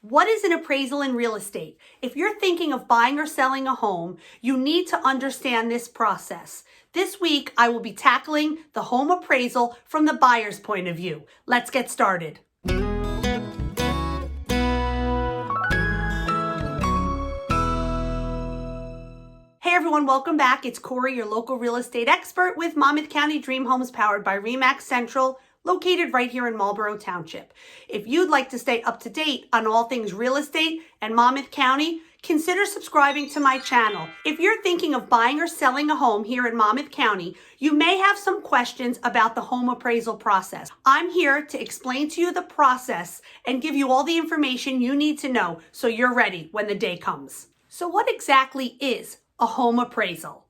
What is an appraisal in real estate? If you're thinking of buying or selling a home, you need to understand this process. This week, I will be tackling the home appraisal from the buyer's point of view. Let's get started. Hey everyone, welcome back. It's Cori, your local real estate expert with Monmouth County Dream Homes powered by RE/MAX Central, located right here in Marlboro Township. If you'd like to stay up to date on all things real estate and Monmouth County, consider subscribing to my channel. If you're thinking of buying or selling a home here in Monmouth County, you may have some questions about the home appraisal process. I'm here to explain to you the process and give you all the information you need to know so you're ready when the day comes. So what exactly is a home appraisal?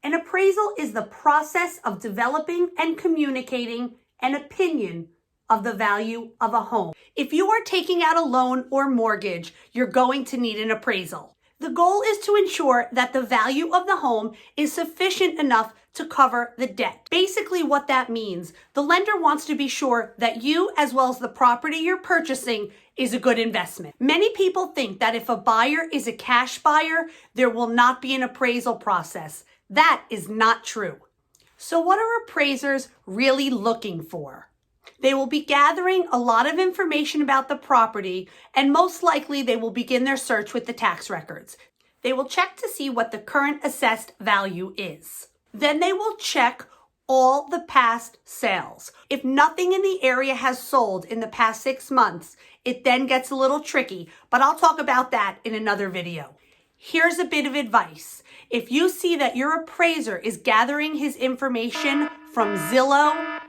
An appraisal is the process of developing and communicating an opinion of the value of a home. If you are taking out a loan or mortgage, you're going to need an appraisal. The goal is to ensure that the value of the home is sufficient enough to cover the debt. Basically what that means, the lender wants to be sure that you, as well as the property you're purchasing, is a good investment. Many people think that if a buyer is a cash buyer, there will not be an appraisal process. That is not true. So what are appraisers really looking for? They will be gathering a lot of information about the property, and most likely they will begin their search with the tax records. They will check to see what the current assessed value is. Then they will check all the past sales. If nothing in the area has sold in the past 6 months, it then gets a little tricky, but I'll talk about that in another video. Here's a bit of advice. If you see that your appraiser is gathering his information from Zillow,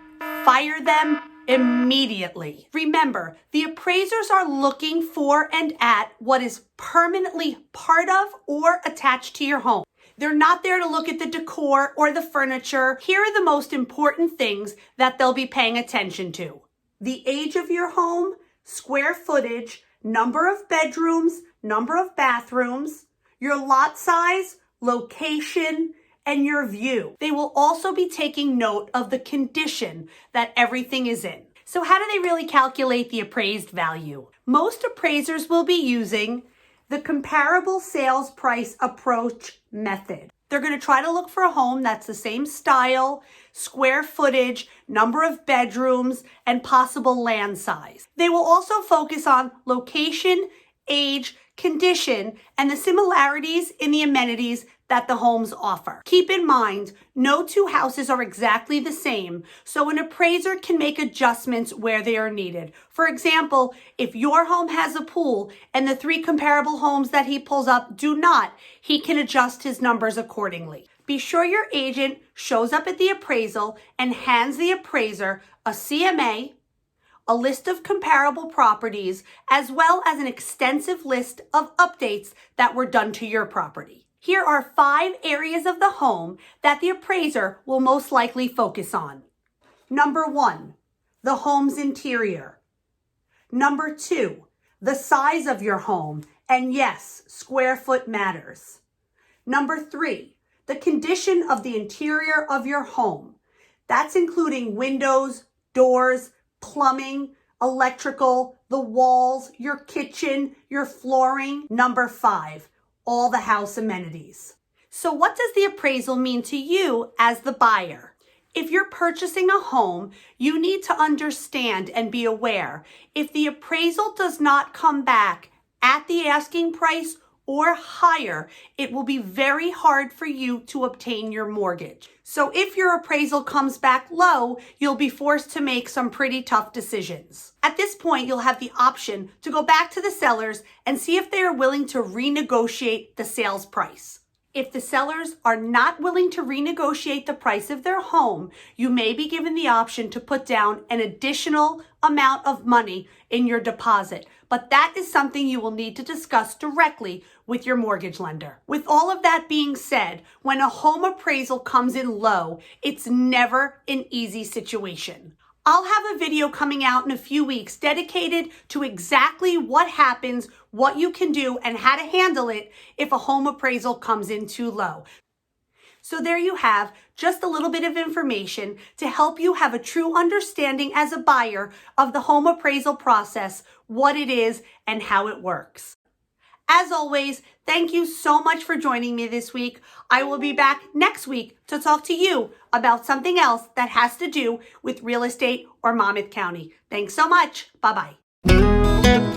fire them immediately. Remember, the appraisers are looking for and at what is permanently part of or attached to your home. They're not there to look at the decor or the furniture. Here are the most important things that they'll be paying attention to: the age of your home, square footage, number of bedrooms, number of bathrooms, your lot size, location, and your view. They will also be taking note of the condition that everything is in. So how do they really calculate the appraised value? Most appraisers will be using the comparable sales price approach method. They're going to try to look for a home that's the same style, square footage, number of bedrooms, and possible land size. They will also focus on location, age, condition, and the similarities in the amenities that the homes offer. Keep in mind, no two houses are exactly the same, so an appraiser can make adjustments where they are needed. For example, if your home has a pool and the 3 comparable homes that he pulls up do not, he can adjust his numbers accordingly. Be sure your agent shows up at the appraisal and hands the appraiser a CMA, a list of comparable properties, as well as an extensive list of updates that were done to your property. Here are 5 areas of the home that the appraiser will most likely focus on. Number 1, the home's interior. Number 2, the size of your home, and yes, square foot matters. Number 3, the condition of the interior of your home. That's including windows, doors, plumbing, electrical, the walls, your kitchen, your flooring. Number 5, all the house amenities. So what does the appraisal mean to you as the buyer? If you're purchasing a home, you need to understand and be aware if the appraisal does not come back at the asking price or higher, it will be very hard for you to obtain your mortgage. So if your appraisal comes back low, you'll be forced to make some pretty tough decisions. At this point, you'll have the option to go back to the sellers and see if they are willing to renegotiate the sales price. If the sellers are not willing to renegotiate the price of their home, you may be given the option to put down an additional amount of money in your deposit. But that is something you will need to discuss directly with your mortgage lender. With all of that being said, when a home appraisal comes in low, it's never an easy situation. I'll have a video coming out in a few weeks dedicated to exactly what happens, what you can do, and how to handle it if a home appraisal comes in too low. So there you have just a little bit of information to help you have a true understanding as a buyer of the home appraisal process, what it is, and how it works. As always, thank you so much for joining me this week. I will be back next week to talk to you about something else that has to do with real estate or Monmouth County. Thanks so much. Bye-bye.